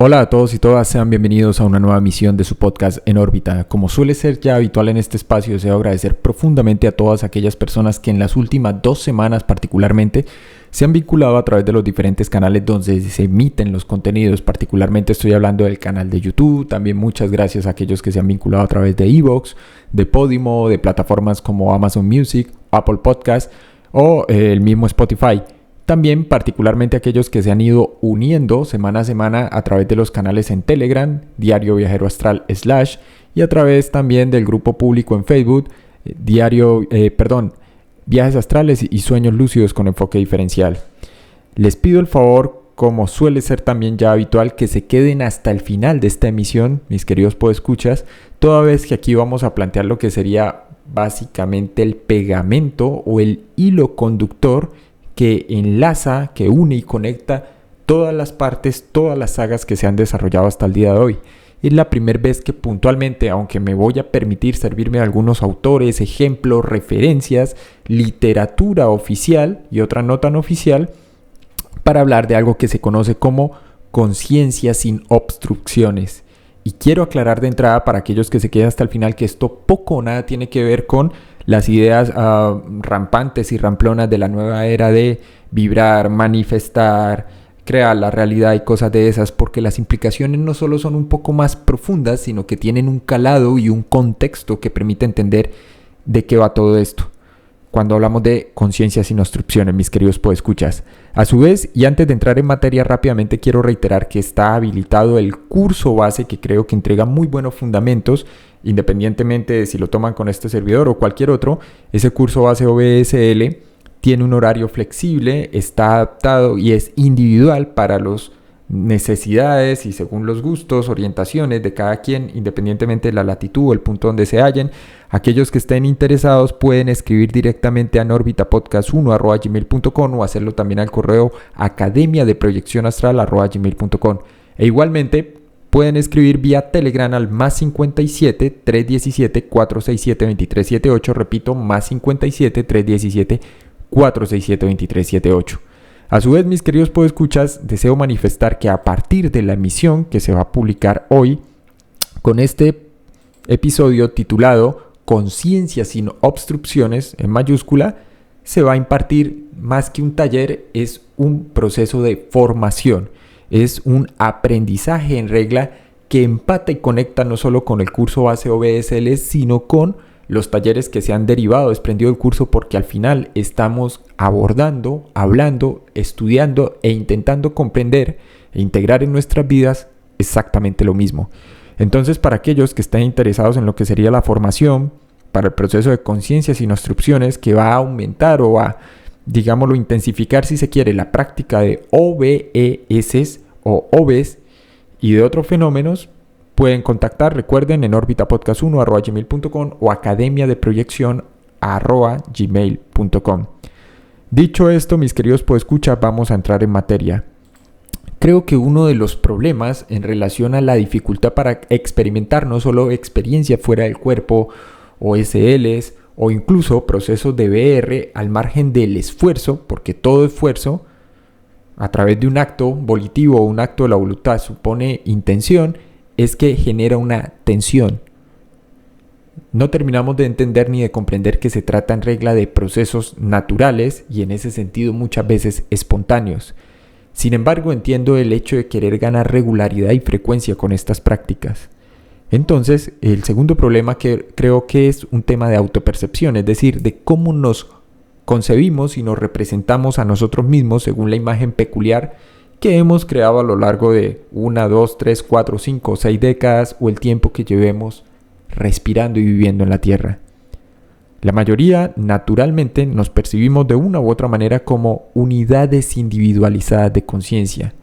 Hola a todos y todas, sean bienvenidos a una nueva emisión de su podcast En órbita. Como suele ser ya habitual en este espacio, deseo agradecer profundamente a todas aquellas personas que en las últimas 2 semanas particularmente se han vinculado a través de los diferentes canales donde se emiten los contenidos. Particularmente estoy hablando del canal de YouTube. También muchas gracias a aquellos que se han vinculado a través de iVoox, de Podimo, de plataformas como Amazon Music, Apple Podcast o el mismo Spotify. También particularmente aquellos que se han ido uniendo semana a semana a través de los canales en Telegram, Diario Viajero Astral / y a través también del grupo público en Facebook, Viajes Astrales y Sueños Lúcidos con Enfoque Diferencial. Les pido el favor, como suele ser también ya habitual, que se queden hasta el final de esta emisión, mis queridos podescuchas, toda vez que aquí vamos a plantear lo que sería básicamente el pegamento o el hilo conductor que enlaza, que une y conecta todas las partes, todas las sagas que se han desarrollado hasta el día de hoy. Es la primera vez que puntualmente, aunque me voy a permitir servirme de algunos autores, ejemplos, referencias, literatura oficial y otra no tan oficial, para hablar de algo que se conoce como conciencia sin obstrucciones. Y quiero aclarar de entrada para aquellos que se quedan hasta el final que esto poco o nada tiene que ver con las ideas rampantes y ramplonas de la nueva era de vibrar, manifestar, crear la realidad y cosas de esas, porque las implicaciones no solo son un poco más profundas, sino que tienen un calado y un contexto que permite entender de qué va todo esto cuando hablamos de conciencia sin obstrucciones, mis queridos podescuchas. A su vez, y antes de entrar en materia rápidamente, quiero reiterar que está habilitado el curso base que creo que entrega muy buenos fundamentos, independientemente de si lo toman con este servidor o cualquier otro. Ese curso base OBSL tiene un horario flexible, está adaptado y es individual para las necesidades y según los gustos, orientaciones de cada quien, independientemente de la latitud o el punto donde se hallen. Aquellos que estén interesados pueden escribir directamente a norbitapodcast1@gmail.com o hacerlo también al correo academiadeproyeccionastral@gmail.com. E igualmente pueden escribir vía Telegram al +57 317 467 2378. Repito, +57 317 467 2378. A su vez, mis queridos podescuchas, deseo manifestar que a partir de la emisión que se va a publicar hoy, con este episodio titulado Conciencia sin obstrucciones, en mayúscula, se va a impartir más que un taller, es un proceso de formación, es un aprendizaje en regla que empata y conecta no solo con el curso base OBSL, sino con los talleres que se han derivado, desprendido del curso, porque al final estamos abordando, hablando, estudiando e intentando comprender e integrar en nuestras vidas exactamente lo mismo. Entonces, para aquellos que estén interesados en lo que sería la formación para el proceso de conciencia sin obstrucciones, que va a aumentar o a, digámoslo, intensificar si se quiere, la práctica de OBES o OBES y de otros fenómenos, pueden contactar, recuerden, en orbitapodcast1@gmail.com o academiadeproyección@gmail.com. Dicho esto, mis queridos podescuchas, vamos a entrar en materia. Creo que uno de los problemas en relación a la dificultad para experimentar no solo experiencia fuera del cuerpo, o SLs, o incluso procesos de VR al margen del esfuerzo, porque todo esfuerzo a través de un acto volitivo o un acto de la voluntad supone intención, es que genera una tensión. No terminamos de entender ni de comprender que se trata en regla de procesos naturales y en ese sentido muchas veces espontáneos. Sin embargo, entiendo el hecho de querer ganar regularidad y frecuencia con estas prácticas. Entonces, el segundo problema que creo que es un tema de autopercepción, es decir, de cómo nos concebimos y nos representamos a nosotros mismos según la imagen peculiar que hemos creado a lo largo de 1, 2, 3, 4, 5 o 6 décadas o el tiempo que llevemos respirando y viviendo en la Tierra. La mayoría, naturalmente, nos percibimos de una u otra manera como unidades individualizadas de conciencia.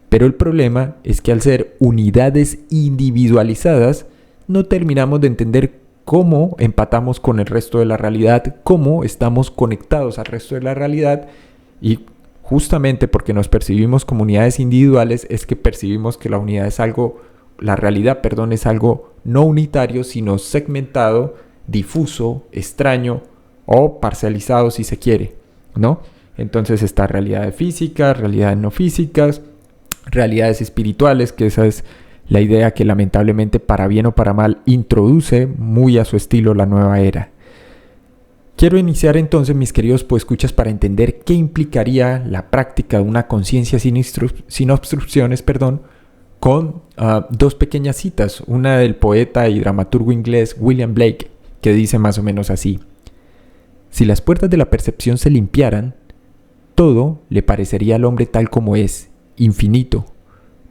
Pero el problema es que al ser unidades individualizadas, no terminamos de entender cómo empatamos con el resto de la realidad, cómo estamos conectados al resto de la realidad, y justamente porque nos percibimos como unidades individuales es que percibimos que la realidad es algo no unitario, sino segmentado, difuso, extraño o parcializado si se quiere, ¿no? Entonces está realidades físicas, realidades no físicas, realidades espirituales, que esa es la idea que lamentablemente para bien o para mal introduce muy a su estilo la nueva era. Quiero iniciar entonces, mis queridos podescuchas, para entender qué implicaría la práctica de una conciencia sin obstrucciones, con dos pequeñas citas. Una del poeta y dramaturgo inglés William Blake, que dice más o menos así: si las puertas de la percepción se limpiaran, todo le parecería al hombre tal como es, infinito,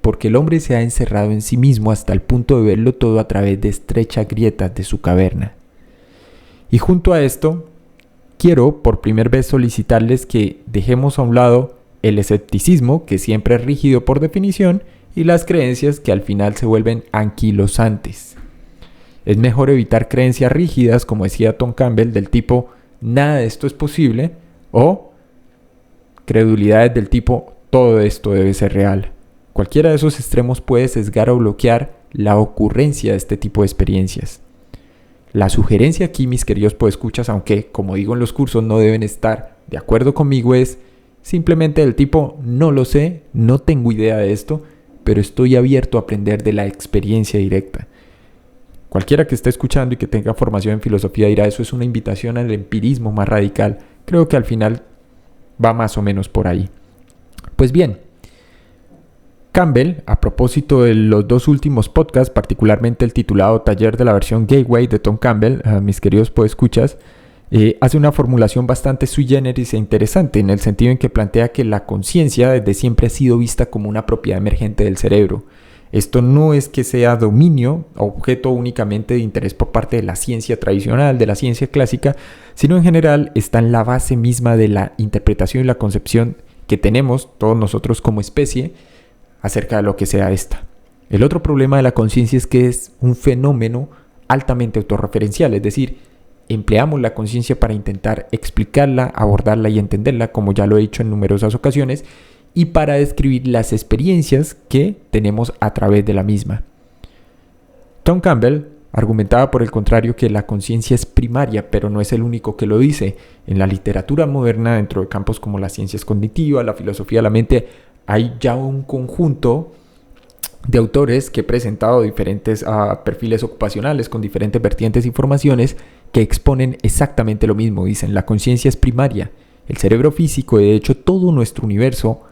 porque el hombre se ha encerrado en sí mismo hasta el punto de verlo todo a través de estrechas grietas de su caverna. Y junto a esto, quiero por primera vez solicitarles que dejemos a un lado el escepticismo, que siempre es rígido por definición, y las creencias que al final se vuelven anquilosantes. Es mejor evitar creencias rígidas, como decía Tom Campbell, del tipo nada de esto es posible, o credulidades del tipo todo esto debe ser real. Cualquiera de esos extremos puede sesgar o bloquear la ocurrencia de este tipo de experiencias. La sugerencia aquí, mis queridos podescuchas, aunque como digo en los cursos no deben estar de acuerdo conmigo, es simplemente del tipo no lo sé, no tengo idea de esto, pero estoy abierto a aprender de la experiencia directa. Cualquiera que esté escuchando y que tenga formación en filosofía dirá: eso es una invitación al empirismo más radical. Creo que al final va más o menos por ahí. Pues bien, Campbell, a propósito de los dos últimos podcasts, particularmente el titulado Taller de la versión Gateway de Tom Campbell, mis queridos podescuchas, hace una formulación bastante sui generis e interesante, en el sentido en que plantea que la conciencia desde siempre ha sido vista como una propiedad emergente del cerebro. Esto no es que sea dominio, objeto únicamente de interés por parte de la ciencia tradicional, de la ciencia clásica, sino en general está en la base misma de la interpretación y la concepción que tenemos todos nosotros como especie acerca de lo que sea esta. El otro problema de la conciencia es que es un fenómeno altamente autorreferencial, es decir, empleamos la conciencia para intentar explicarla, abordarla y entenderla, como ya lo he dicho en numerosas ocasiones, y para describir las experiencias que tenemos a través de la misma. Tom Campbell argumentaba por el contrario que la conciencia es primaria, pero no es el único que lo dice. En la literatura moderna, dentro de campos como las ciencias cognitivas, la filosofía de la mente, hay ya un conjunto de autores que he presentado diferentes perfiles ocupacionales con diferentes vertientes e informaciones que exponen exactamente lo mismo. Dicen: la conciencia es primaria. El cerebro físico, de hecho todo nuestro universo,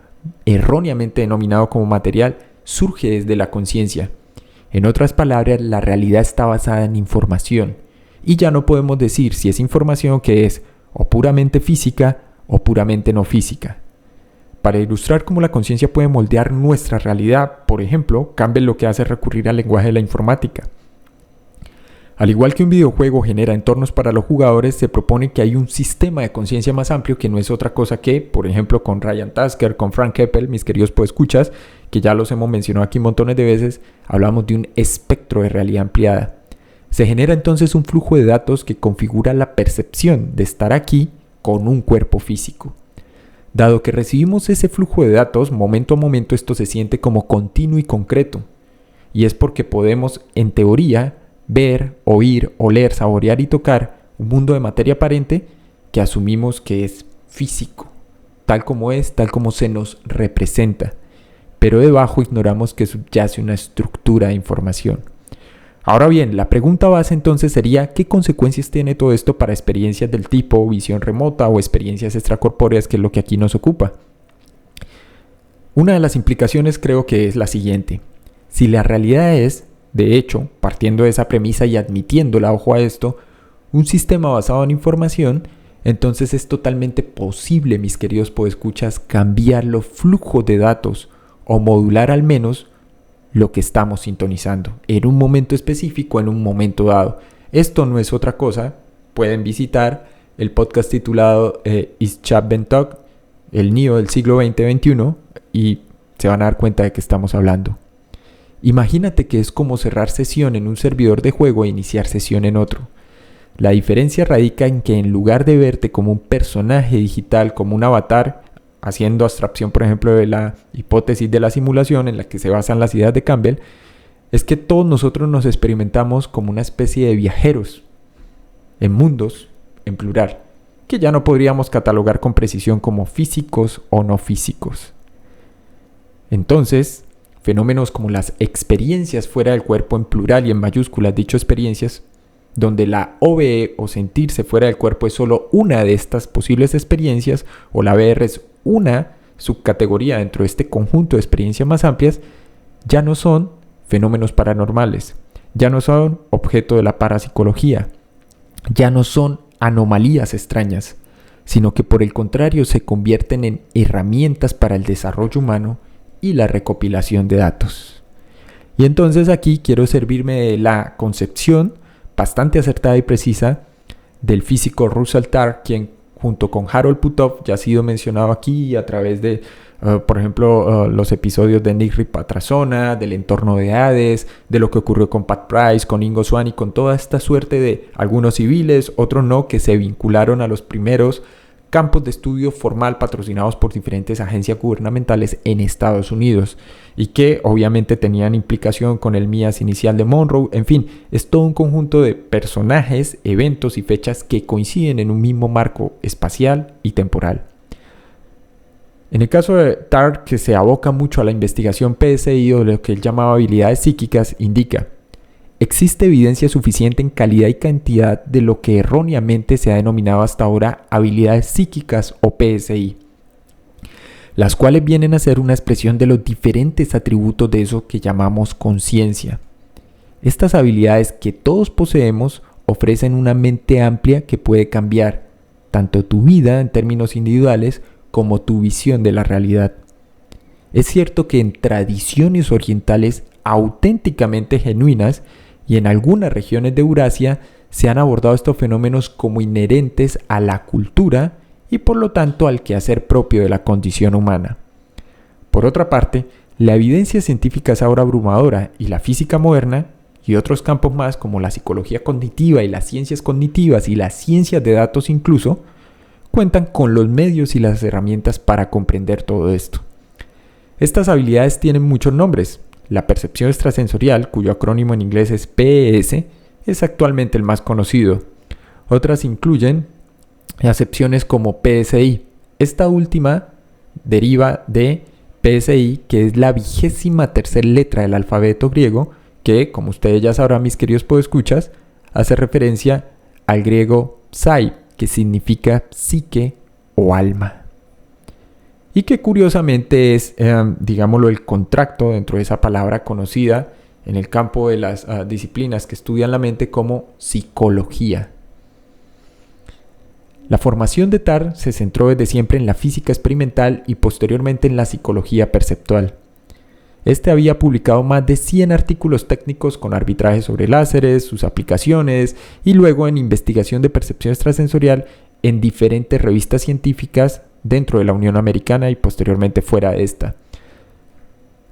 erróneamente denominado como material, surge desde la conciencia. En otras palabras, la realidad está basada en información. Y ya no podemos decir si es información que es o puramente física o puramente no física. Para ilustrar cómo la conciencia puede moldear nuestra realidad, por ejemplo, Campbell lo que hace es recurrir al lenguaje de la informática. Al igual que un videojuego genera entornos para los jugadores, se propone que hay un sistema de conciencia más amplio que no es otra cosa que, por ejemplo, con Ryan Tasker, con Frank Keppel, mis queridos podescuchas, que ya los hemos mencionado aquí montones de veces, hablamos de un espectro de realidad ampliada. Se genera entonces un flujo de datos que configura la percepción de estar aquí con un cuerpo físico. Dado que recibimos ese flujo de datos, momento a momento esto se siente como continuo y concreto. Y es porque podemos, en teoría, ver, oír, oler, saborear y tocar un mundo de materia aparente que asumimos que es físico, tal como es, tal como se nos representa. Pero debajo ignoramos que subyace una estructura de información. Ahora bien, la pregunta base entonces sería: ¿qué consecuencias tiene todo esto para experiencias del tipo visión remota o experiencias extracorpóreas, que es lo que aquí nos ocupa? Una de las implicaciones creo que es la siguiente: si la realidad es, de hecho, partiendo de esa premisa y admitiéndola, ojo a esto, un sistema basado en información, entonces es totalmente posible, mis queridos podescuchas, cambiar los flujos de datos o modular al menos lo que estamos sintonizando en un momento específico, en un momento dado. Esto no es otra cosa. Pueden visitar el podcast titulado Is Chat Ben Talk, el NIO del siglo XX-XXI, y se van a dar cuenta de que estamos hablando. Imagínate que es como cerrar sesión en un servidor de juego e iniciar sesión en otro. La diferencia radica en que en lugar de verte como un personaje digital, como un avatar, haciendo abstracción, por ejemplo, de la hipótesis de la simulación en la que se basan las ideas de Campbell, es que todos nosotros nos experimentamos como una especie de viajeros en mundos, en plural, que ya no podríamos catalogar con precisión como físicos o no físicos. Entonces, fenómenos como las experiencias fuera del cuerpo en plural y en mayúsculas, dicho experiencias, donde la OBE o sentirse fuera del cuerpo es solo una de estas posibles experiencias, o la VR es una subcategoría dentro de este conjunto de experiencias más amplias, ya no son fenómenos paranormales, ya no son objeto de la parapsicología, ya no son anomalías extrañas, sino que por el contrario se convierten en herramientas para el desarrollo humano y la recopilación de datos. Y entonces aquí quiero servirme de la concepción bastante acertada y precisa del físico Russell Tarr, quien junto con Harold Puthoff ya ha sido mencionado aquí a través de, por ejemplo, los episodios de Nick Patrasona, del entorno de Hades, de lo que ocurrió con Pat Price, con Ingo Swann y con toda esta suerte de algunos civiles, otros no, que se vincularon a los primeros campos de estudio formal patrocinados por diferentes agencias gubernamentales en Estados Unidos y que obviamente tenían implicación con el MIAS inicial de Monroe. En fin, es todo un conjunto de personajes, eventos y fechas que coinciden en un mismo marco espacial y temporal. En el caso de Tarr, que se aboca mucho a la investigación PSI o lo que él llamaba habilidades psíquicas, indica: existe evidencia suficiente en calidad y cantidad de lo que erróneamente se ha denominado hasta ahora habilidades psíquicas o PSI, las cuales vienen a ser una expresión de los diferentes atributos de eso que llamamos conciencia. Estas habilidades que todos poseemos ofrecen una mente amplia que puede cambiar tanto tu vida en términos individuales como tu visión de la realidad. Es cierto que en tradiciones orientales auténticamente genuinas y en algunas regiones de Eurasia se han abordado estos fenómenos como inherentes a la cultura y por lo tanto al quehacer propio de la condición humana. Por otra parte, la evidencia científica es ahora abrumadora y la física moderna y otros campos más como la psicología cognitiva y las ciencias cognitivas y las ciencias de datos incluso, cuentan con los medios y las herramientas para comprender todo esto. Estas habilidades tienen muchos nombres. La percepción extrasensorial, cuyo acrónimo en inglés es PES, es actualmente el más conocido. Otras incluyen acepciones como PSI. Esta última deriva de PSI, que es la 23ª letra del alfabeto griego, que, como ustedes ya sabrán, mis queridos podescuchas, hace referencia al griego psi, que significa psique o alma. Y que curiosamente es, digámoslo, el contracto dentro de esa palabra conocida en el campo de las disciplinas que estudian la mente como psicología. La formación de Tarr se centró desde siempre en la física experimental y posteriormente en la psicología perceptual. Este había publicado más de 100 artículos técnicos con arbitraje sobre láseres, sus aplicaciones y luego en investigación de percepción extrasensorial en diferentes revistas científicas dentro de la Unión Americana y posteriormente fuera de esta.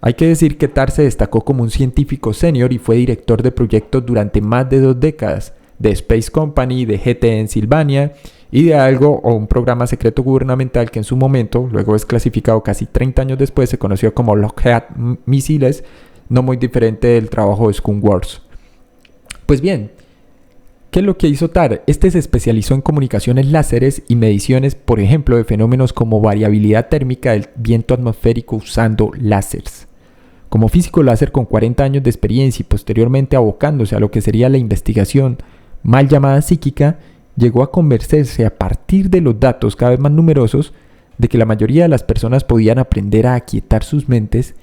Hay que decir que Tarr se destacó como un científico senior y fue director de proyectos durante más de 2 décadas, de Space Company, de GT en Silvania y de algo o un programa secreto gubernamental que en su momento, luego desclasificado casi 30 años después, se conoció como Lockheed Misiles, no muy diferente del trabajo de Skunk Works. Pues bien, ¿qué es lo que hizo Tarr? Este se especializó en comunicaciones láseres y mediciones, por ejemplo, de fenómenos como variabilidad térmica del viento atmosférico usando láseres. Como físico láser con 40 años de experiencia y posteriormente abocándose a lo que sería la investigación mal llamada psíquica, llegó a convencerse a partir de los datos cada vez más numerosos de que la mayoría de las personas podían aprender a aquietar sus mentes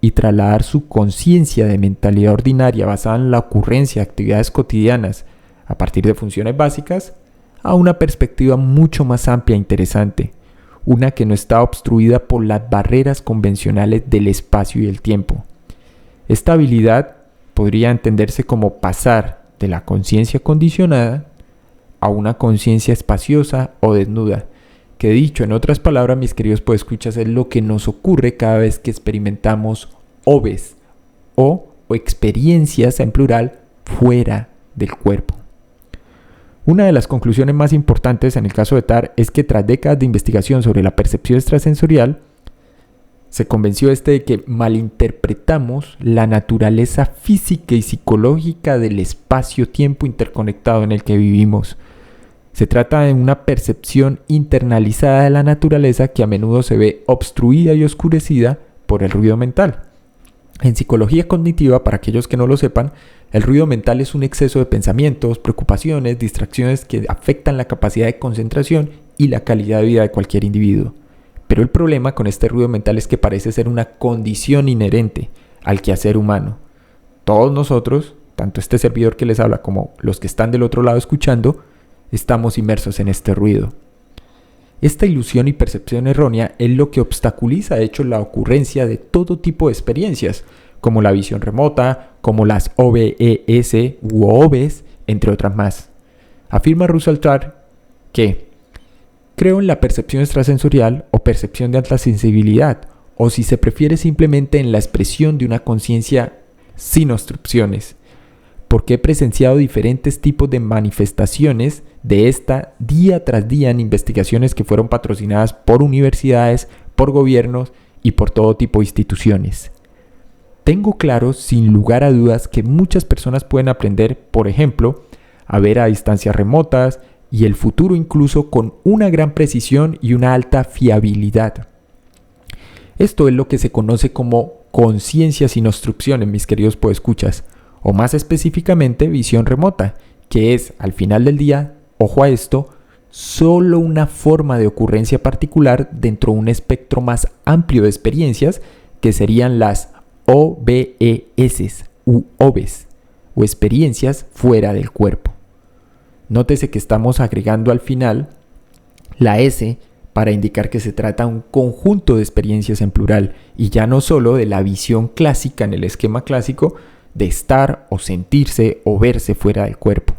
y trasladar su conciencia de mentalidad ordinaria basada en la ocurrencia de actividades cotidianas a partir de funciones básicas a una perspectiva mucho más amplia e interesante, una que no está obstruida por las barreras convencionales del espacio y el tiempo. Esta habilidad podría entenderse como pasar de la conciencia condicionada a una conciencia espaciosa o desnuda, que dicho en otras palabras, mis queridos podescuchas, es lo que nos ocurre cada vez que experimentamos OBEs o experiencias en plural fuera del cuerpo. Una de las conclusiones más importantes en el caso de Tarr es que tras décadas de investigación sobre la percepción extrasensorial, se convenció de que malinterpretamos la naturaleza física y psicológica del espacio-tiempo interconectado en el que vivimos. Se trata de una percepción internalizada de la naturaleza que a menudo se ve obstruida y oscurecida por el ruido mental. En psicología cognitiva, para aquellos que no lo sepan, el ruido mental es un exceso de pensamientos, preocupaciones, distracciones que afectan la capacidad de concentración y la calidad de vida de cualquier individuo. Pero el problema con este ruido mental es que parece ser una condición inherente al quehacer humano. Todos nosotros, tanto este servidor que les habla como los que están del otro lado escuchando, estamos inmersos en este ruido. Esta ilusión y percepción errónea es lo que obstaculiza, de hecho, la ocurrencia de todo tipo de experiencias, como la visión remota, como las OBES u OBES, entre otras más. Afirma Russell Tarr que creo en la percepción extrasensorial o percepción de alta sensibilidad, o si se prefiere simplemente en la expresión de una conciencia sin obstrucciones, porque he presenciado diferentes tipos de manifestaciones de esta día tras día en investigaciones que fueron patrocinadas por universidades, por gobiernos y por todo tipo de instituciones. Tengo claro, sin lugar a dudas, que muchas personas pueden aprender, por ejemplo, a ver a distancias remotas y el futuro incluso con una gran precisión y una alta fiabilidad. Esto es lo que se conoce como conciencia sin obstrucciones, mis queridos podescuchas, o más específicamente visión remota, que es, al final del día, ojo a esto, solo una forma de ocurrencia particular dentro de un espectro más amplio de experiencias que serían las OBES u OBES, o experiencias fuera del cuerpo. Nótese que estamos agregando al final la S para indicar que se trata de un conjunto de experiencias en plural y ya no solo de la visión clásica en el esquema clásico de estar o sentirse o verse fuera del cuerpo.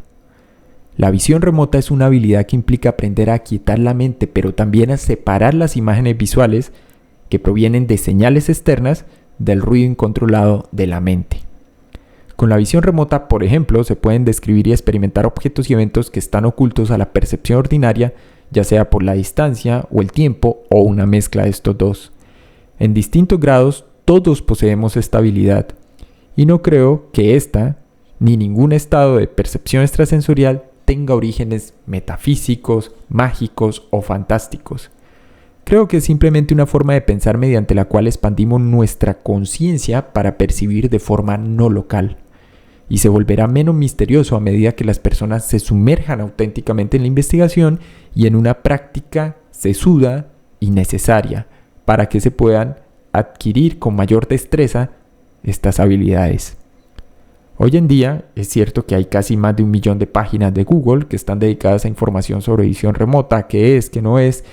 La visión remota es una habilidad que implica aprender a aquietar la mente, pero también a separar las imágenes visuales que provienen de señales externas del ruido incontrolado de la mente. Con la visión remota, por ejemplo, se pueden describir y experimentar objetos y eventos que están ocultos a la percepción ordinaria, ya sea por la distancia o el tiempo o una mezcla de estos dos. En distintos grados, todos poseemos esta habilidad, y no creo que esta, ni ningún estado de percepción extrasensorial tenga orígenes metafísicos, mágicos o fantásticos. Creo que es simplemente una forma de pensar mediante la cual expandimos nuestra conciencia para percibir de forma no local. Y se volverá menos misterioso a medida que las personas se sumerjan auténticamente en la investigación y en una práctica sesuda y necesaria para que se puedan adquirir con mayor destreza estas habilidades. Hoy en día es cierto que hay casi más de 1 millón de páginas de Google que están dedicadas a información sobre visión remota, qué es, qué no es.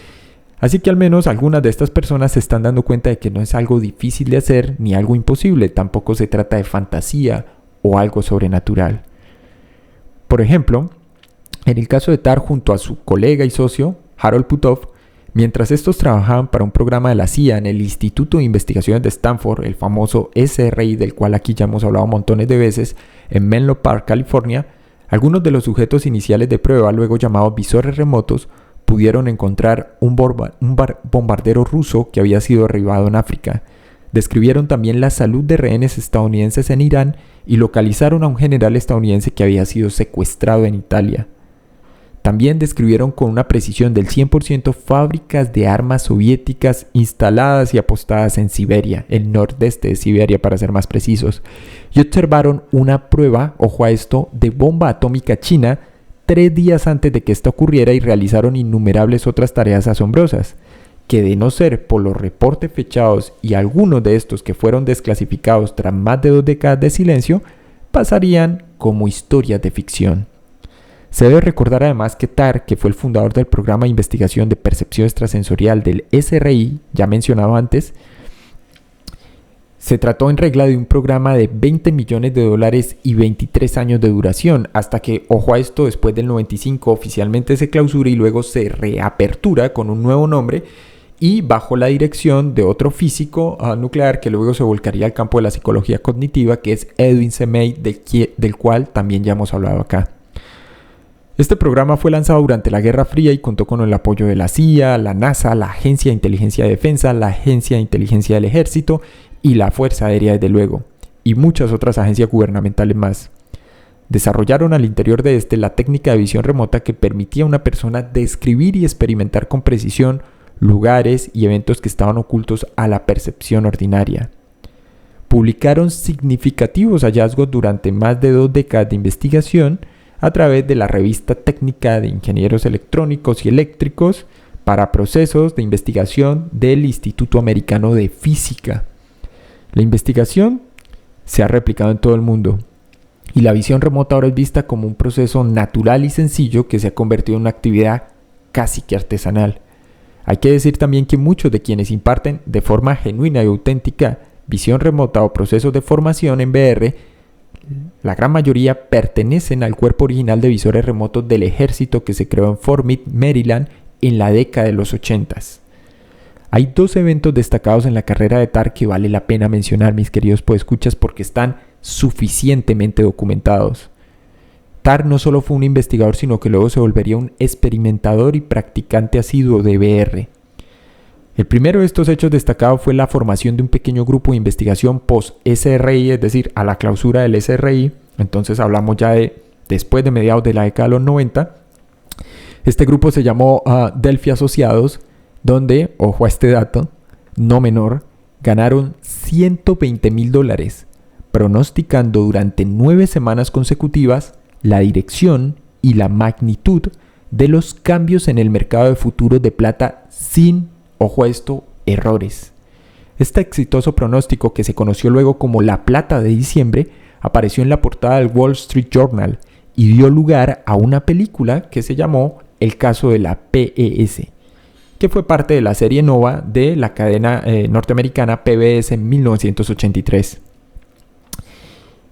Así que al menos algunas de estas personas se están dando cuenta de que no es algo difícil de hacer ni algo imposible, tampoco se trata de fantasía o algo sobrenatural. Por ejemplo, en el caso de Tarr junto a su colega y socio, Harold Puthoff, mientras estos trabajaban para un programa de la CIA en el Instituto de Investigaciones de Stanford, el famoso SRI del cual aquí ya hemos hablado montones de veces, en Menlo Park, California, algunos de los sujetos iniciales de prueba, luego llamados visores remotos, pudieron encontrar un bombardero ruso que había sido derribado en África. Describieron también la salud de rehenes estadounidenses en Irán y localizaron a un general estadounidense que había sido secuestrado en Italia. También describieron con una precisión del 100% fábricas de armas soviéticas instaladas y apostadas en Siberia, el nordeste de Siberia para ser más precisos, y observaron una prueba, ojo a esto, de bomba atómica china 3 días antes de que esto ocurriera y realizaron innumerables otras tareas asombrosas, que de no ser por los reportes fechados y algunos de estos que fueron desclasificados tras más de 2 décadas de silencio, pasarían como historias de ficción. Se debe recordar además que Tarr, que fue el fundador del programa de investigación de percepción extrasensorial del SRI, ya mencionado antes, se trató en regla de un programa de $20 millones y 23 años de duración, hasta que, ojo a esto, después del 95 oficialmente se clausura y luego se reapertura con un nuevo nombre y bajo la dirección de otro físico nuclear que luego se volcaría al campo de la psicología cognitiva, que es Edwin C. May, del cual también ya hemos hablado acá. Este programa fue lanzado durante la Guerra Fría y contó con el apoyo de la CIA, la NASA, la Agencia de Inteligencia de Defensa, la Agencia de Inteligencia del Ejército y la Fuerza Aérea, desde luego, y muchas otras agencias gubernamentales más. Desarrollaron al interior de la técnica de visión remota que permitía a una persona describir y experimentar con precisión lugares y eventos que estaban ocultos a la percepción ordinaria. Publicaron significativos hallazgos durante más de 2 décadas de investigación a través de la revista técnica de ingenieros electrónicos y eléctricos para procesos de investigación del Instituto Americano de Física. La investigación se ha replicado en todo el mundo y la visión remota ahora es vista como un proceso natural y sencillo que se ha convertido en una actividad casi que artesanal. Hay que decir también que muchos de quienes imparten de forma genuina y auténtica visión remota o procesos de formación en VR, la gran mayoría pertenecen al cuerpo original de visores remotos del ejército que se creó en Fort Meade, Maryland, en la década de los 80s. Hay 2 eventos destacados en la carrera de TAR que vale la pena mencionar, mis queridos podescuchas, porque están suficientemente documentados. TAR no solo fue un investigador, sino que luego se volvería un experimentador y practicante asiduo de VR. El primero de estos hechos destacados fue la formación de un pequeño grupo de investigación post-SRI, es decir, a la clausura del SRI. Entonces hablamos ya de después de mediados de la década de los 90. Este grupo se llamó Delphi Asociados, donde, ojo a este dato, no menor, ganaron $120,000, pronosticando durante 9 semanas consecutivas la dirección y la magnitud de los cambios en el mercado de futuros de plata sin, ojo a esto, errores. Este exitoso pronóstico, que se conoció luego como la plata de diciembre, apareció en la portada del Wall Street Journal y dio lugar a una película que se llamó El caso de la PES, que fue parte de la serie Nova de la cadena norteamericana PBS en 1983.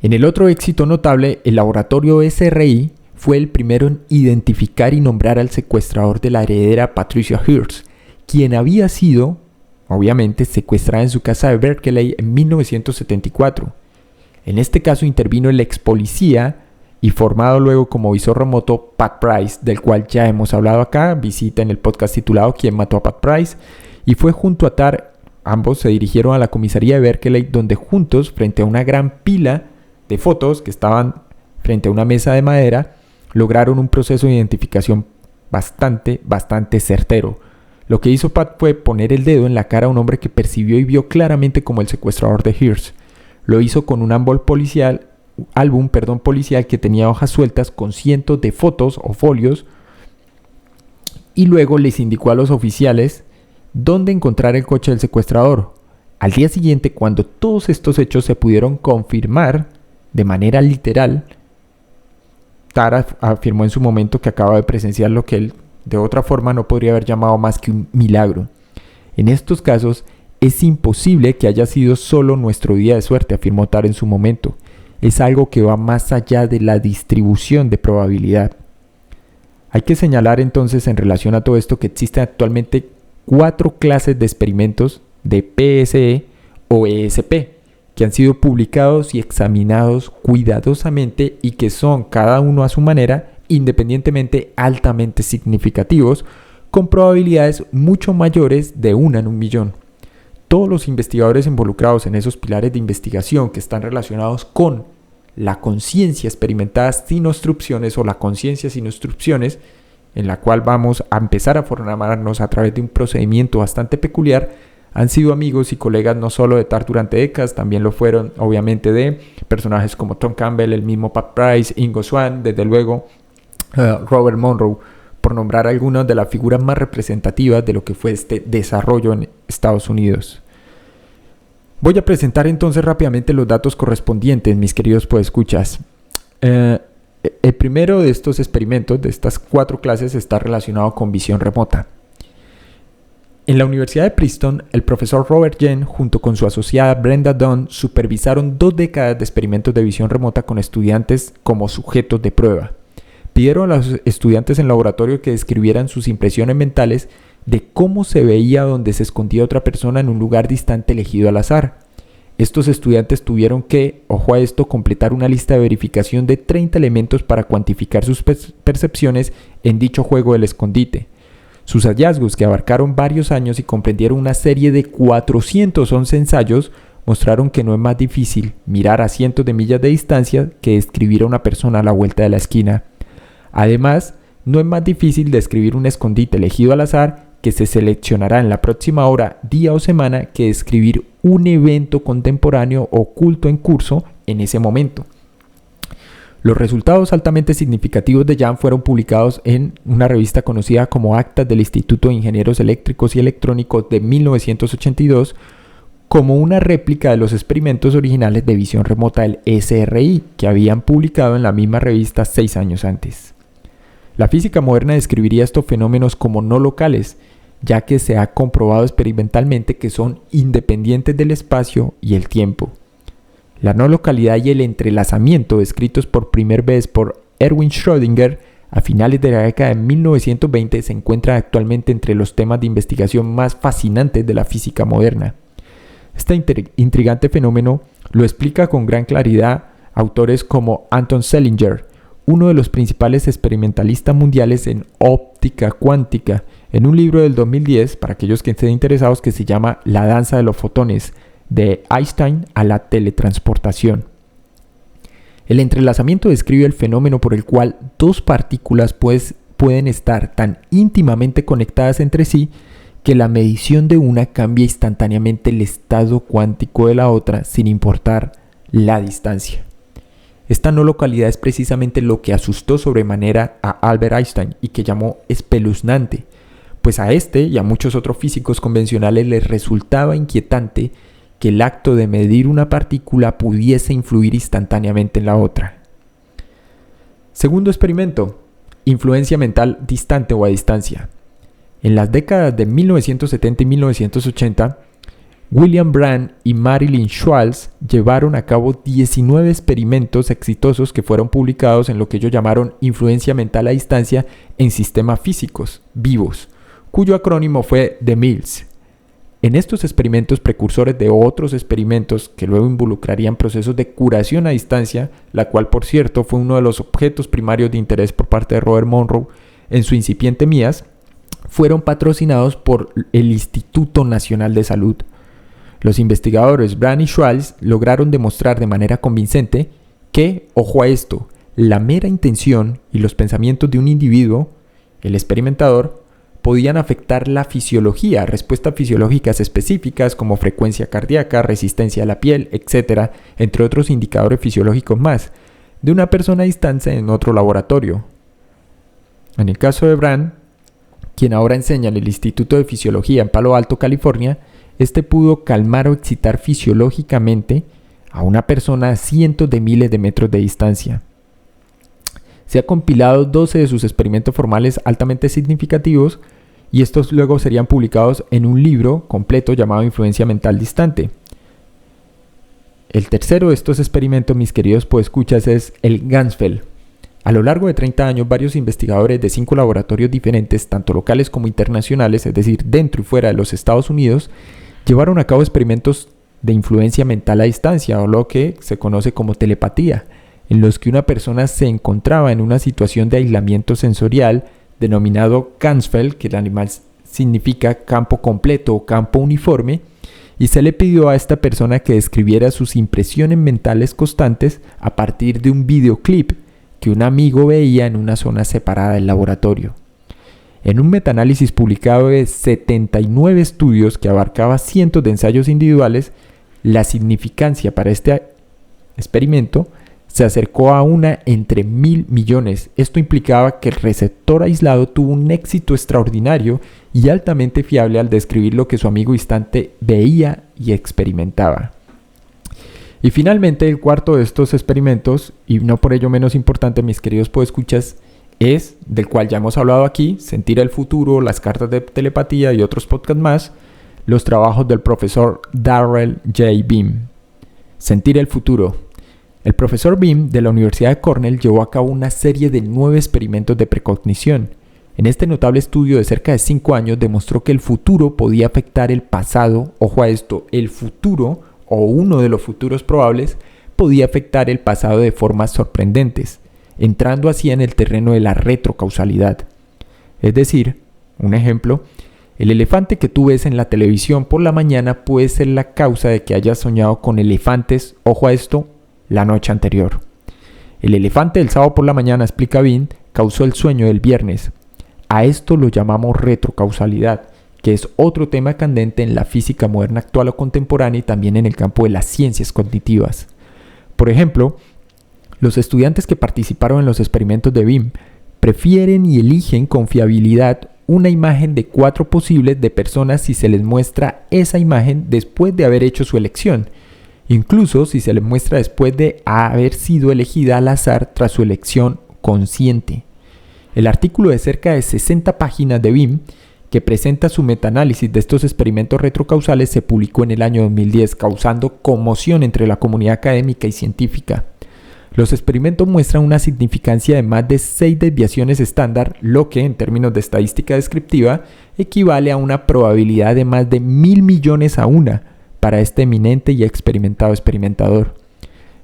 En el otro éxito notable, el laboratorio SRI fue el primero en identificar y nombrar al secuestrador de la heredera Patricia Hearst, quien había sido, obviamente, secuestrada en su casa de Berkeley en 1974. En este caso intervino el ex policía y formado luego como visor remoto Pat Price, del cual ya hemos hablado acá. Visita en el podcast titulado ¿Quién mató a Pat Price? Y fue junto a TAR, ambos se dirigieron a la comisaría de Berkeley, donde juntos, frente a una gran pila de fotos que estaban frente a una mesa de madera, lograron un proceso de identificación bastante certero. Lo que hizo Pat fue poner el dedo en la cara a un hombre que percibió y vio claramente como el secuestrador de Hearst. Lo hizo con un álbum policial que tenía hojas sueltas con cientos de fotos o folios, y luego les indicó a los oficiales dónde encontrar el coche del secuestrador. Al día siguiente, cuando todos estos hechos se pudieron confirmar de manera literal, Tara afirmó en su momento que acaba de presenciar lo que él de otra forma no podría haber llamado más que un milagro. En estos casos, es imposible que haya sido solo nuestro día de suerte, afirmó Tara en su momento. Es algo que va más allá de la distribución de probabilidad. Hay que señalar entonces en relación a todo esto que existen actualmente 4 clases de experimentos de PSE o ESP que han sido publicados y examinados cuidadosamente y que son, cada uno a su manera, independientemente altamente significativos, con probabilidades mucho mayores de 1 en 1.000.000. Todos los investigadores involucrados en esos pilares de investigación que están relacionados con la conciencia experimentada sin obstrucciones o la conciencia sin obstrucciones, en la cual vamos a empezar a formarnos a través de un procedimiento bastante peculiar, han sido amigos y colegas no solo de TAR durante décadas, también lo fueron obviamente de personajes como Tom Campbell, el mismo Pat Price, Ingo Swann, desde luego Robert Monroe, por nombrar algunas de las figuras más representativas de lo que fue este desarrollo en Estados Unidos. Voy a presentar entonces rápidamente los datos correspondientes, mis queridos podescuchas. El primero de estos experimentos, de estas 4 clases, está relacionado con visión remota. En la Universidad de Princeton, el profesor Robert Yen, junto con su asociada Brenda Dunn, supervisaron 2 décadas de experimentos de visión remota con estudiantes como sujetos de prueba. Pidieron a los estudiantes en laboratorio que describieran sus impresiones mentales de cómo se veía donde se escondía otra persona en un lugar distante elegido al azar. Estos estudiantes tuvieron que, ojo a esto, completar una lista de verificación de 30 elementos para cuantificar sus percepciones en dicho juego del escondite. Sus hallazgos, que abarcaron varios años y comprendieron una serie de 411 ensayos, mostraron que no es más difícil mirar a cientos de millas de distancia que describir a una persona a la vuelta de la esquina. Además, no es más difícil describir un escondite elegido al azar que se seleccionará en la próxima hora, día o semana que describir un evento contemporáneo oculto en curso en ese momento. Los resultados altamente significativos de Jahn fueron publicados en una revista conocida como Actas del Instituto de Ingenieros Eléctricos y Electrónicos de 1982 como una réplica de los experimentos originales de visión remota del SRI que habían publicado en la misma revista 6 años antes. La física moderna describiría estos fenómenos como no locales, ya que se ha comprobado experimentalmente que son independientes del espacio y el tiempo. La no localidad y el entrelazamiento descritos por primera vez por Erwin Schrödinger a finales de la década de 1920 se encuentran actualmente entre los temas de investigación más fascinantes de la física moderna. Este intrigante fenómeno lo explica con gran claridad autores como Anton Selinger, uno de los principales experimentalistas mundiales en óptica cuántica, en un libro del 2010, para aquellos que estén interesados, que se llama La danza de los fotones, de Einstein a la teletransportación. El entrelazamiento describe el fenómeno por el cual dos partículas pueden estar tan íntimamente conectadas entre sí que la medición de una cambia instantáneamente el estado cuántico de la otra sin importar la distancia. Esta no localidad es precisamente lo que asustó sobremanera a Albert Einstein y que llamó espeluznante, pues a este y a muchos otros físicos convencionales les resultaba inquietante que el acto de medir una partícula pudiese influir instantáneamente en la otra. Segundo experimento, influencia mental distante o a distancia. En las décadas de 1970 y 1980, William Brand y Marilyn Schwartz llevaron a cabo 19 experimentos exitosos que fueron publicados en lo que ellos llamaron influencia mental a distancia en sistemas físicos vivos, cuyo acrónimo fue DEMILS. En estos experimentos precursores de otros experimentos que luego involucrarían procesos de curación a distancia, la cual por cierto fue uno de los objetos primarios de interés por parte de Robert Monroe en su incipiente MIAS, fueron patrocinados por el Instituto Nacional de Salud. Los investigadores Brand y Schwartz lograron demostrar de manera convincente que, ojo a esto, la mera intención y los pensamientos de un individuo, el experimentador, podían afectar la fisiología, respuestas fisiológicas específicas como frecuencia cardíaca, resistencia a la piel, etc., entre otros indicadores fisiológicos más, de una persona a distancia en otro laboratorio. En el caso de Brand, quien ahora enseña en el Instituto de Fisiología en Palo Alto, California, este pudo calmar o excitar fisiológicamente a una persona a cientos de miles de metros de distancia. Se ha compilado 12 de sus experimentos formales altamente significativos y estos luego serían publicados en un libro completo llamado Influencia Mental Distante. El tercero de estos experimentos, mis queridos podescuchas, es el Ganzfeld. A lo largo de 30 años, varios investigadores de 5 laboratorios diferentes, tanto locales como internacionales, es decir, dentro y fuera de los Estados Unidos, llevaron a cabo experimentos de influencia mental a distancia, o lo que se conoce como telepatía, en los que una persona se encontraba en una situación de aislamiento sensorial denominado Ganzfeld, que el animal significa campo completo o campo uniforme, y se le pidió a esta persona que describiera sus impresiones mentales constantes a partir de un videoclip que un amigo veía en una zona separada del laboratorio. En un metaanálisis publicado de 79 estudios que abarcaba cientos de ensayos individuales, la significancia para este experimento se acercó a una entre 1.000 millones. Esto implicaba que el receptor aislado tuvo un éxito extraordinario y altamente fiable al describir lo que su amigo distante veía y experimentaba. Y finalmente, el cuarto de estos experimentos, y no por ello menos importante, mis queridos podescuchas, es, del cual ya hemos hablado aquí, Sentir el futuro, las cartas de telepatía y otros podcasts más, los trabajos del profesor Darrell J. Beam. Sentir el futuro. El profesor Beam de la Universidad de Cornell llevó a cabo una serie de 9 experimentos de precognición. En este notable estudio de cerca de 5 años demostró que el futuro podía afectar el pasado, ojo a esto, el futuro o uno de los futuros probables podía afectar el pasado de formas sorprendentes, entrando así en el terreno de la retrocausalidad. Es decir, un ejemplo, el elefante que tú ves en la televisión por la mañana puede ser la causa de que hayas soñado con elefantes, ojo a esto, la noche anterior. El elefante del sábado por la mañana, explica Beam, causó el sueño del viernes. A esto lo llamamos retrocausalidad, que es otro tema candente en la física moderna actual o contemporánea y también en el campo de las ciencias cognitivas. Por ejemplo, los estudiantes que participaron en los experimentos de BIM prefieren y eligen con fiabilidad una imagen de 4 posibles de personas si se les muestra esa imagen después de haber hecho su elección, incluso si se les muestra después de haber sido elegida al azar tras su elección consciente. El artículo de cerca de 60 páginas de BIM que presenta su metaanálisis de estos experimentos retrocausales se publicó en el año 2010, causando conmoción entre la comunidad académica y científica. Los experimentos muestran una significancia de más de 6 desviaciones estándar, lo que, en términos de estadística descriptiva, equivale a una probabilidad de más de 1.000 millones a 1 para este eminente y experimentado experimentador.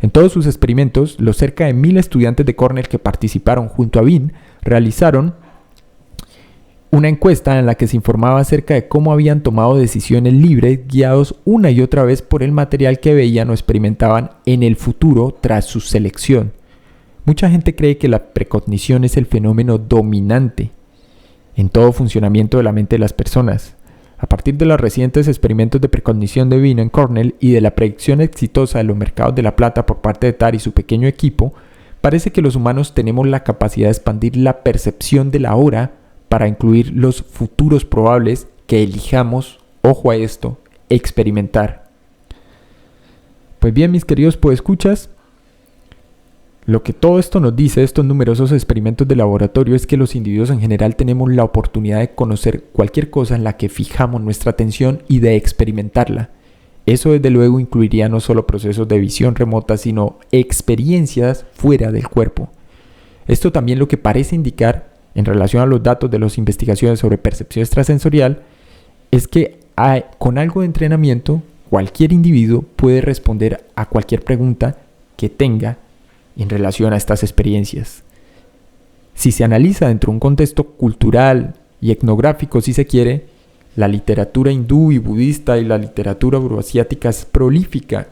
En todos sus experimentos, los cerca de 1.000 estudiantes de Cornell que participaron junto a BIM realizaron una encuesta en la que se informaba acerca de cómo habían tomado decisiones libres guiados una y otra vez por el material que veían o experimentaban en el futuro tras su selección. Mucha gente cree que la precognición es el fenómeno dominante en todo funcionamiento de la mente de las personas. A partir de los recientes experimentos de precognición de BIM en Cornell y de la predicción exitosa de los mercados de la plata por parte de TAR y su pequeño equipo, parece que los humanos tenemos la capacidad de expandir la percepción de la hora para incluir los futuros probables que elijamos, ojo a esto, experimentar. Pues bien, mis queridos podescuchas, lo que todo esto nos dice, estos numerosos experimentos de laboratorio, es que los individuos en general tenemos la oportunidad de conocer cualquier cosa en la que fijamos nuestra atención y de experimentarla. Eso desde luego incluiría no solo procesos de visión remota, sino experiencias fuera del cuerpo. Esto también lo que parece indicar, en relación a los datos de las investigaciones sobre percepción extrasensorial, es que con algo de entrenamiento, cualquier individuo puede responder a cualquier pregunta que tenga en relación a estas experiencias. Si se analiza dentro de un contexto cultural y etnográfico, si se quiere, la literatura hindú y budista y la literatura euroasiática es prolífica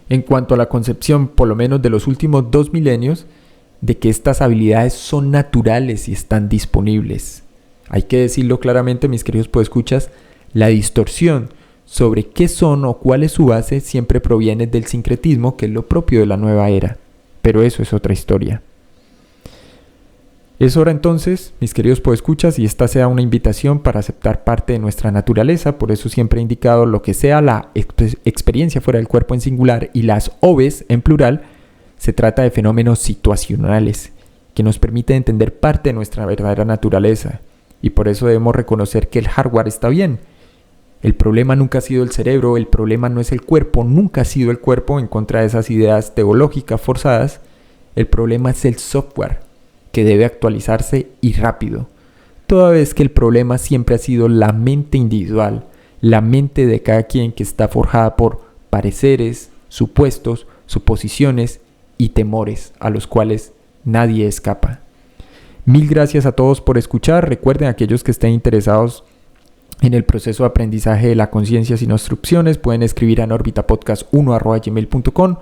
en cuanto a la concepción, por lo menos de los últimos 2 milenios, de que estas habilidades son naturales y están disponibles. Hay que decirlo claramente, mis queridos podescuchas, la distorsión sobre qué son o cuál es su base siempre proviene del sincretismo, que es lo propio de la nueva era. Pero eso es otra historia. Es hora entonces, mis queridos podescuchas, y esta sea una invitación para aceptar parte de nuestra naturaleza. Por eso siempre he indicado lo que sea la experiencia fuera del cuerpo en singular y las OVEs en plural. Se trata de fenómenos situacionales que nos permiten entender parte de nuestra verdadera naturaleza, y por eso debemos reconocer que el hardware está bien. El problema nunca ha sido el cerebro, el problema no es el cuerpo, nunca ha sido el cuerpo, en contra de esas ideas teológicas forzadas. El problema es el software, que debe actualizarse y rápido, toda vez que el problema siempre ha sido la mente individual, la mente de cada quien, que está forjada por pareceres, supuestos, suposiciones y temores a los cuales nadie escapa. Mil gracias a todos por escuchar. Recuerden, aquellos que estén interesados en el proceso de aprendizaje de la conciencia sin obstrucciones, pueden escribir a norbitapodcast1@gmail.com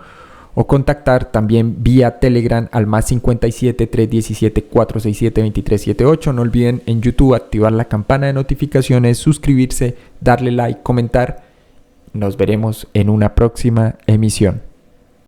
o contactar también vía Telegram al +57 317 467 2378. No olviden en YouTube activar la campana de notificaciones, suscribirse, darle like, comentar. Nos veremos en una próxima emisión.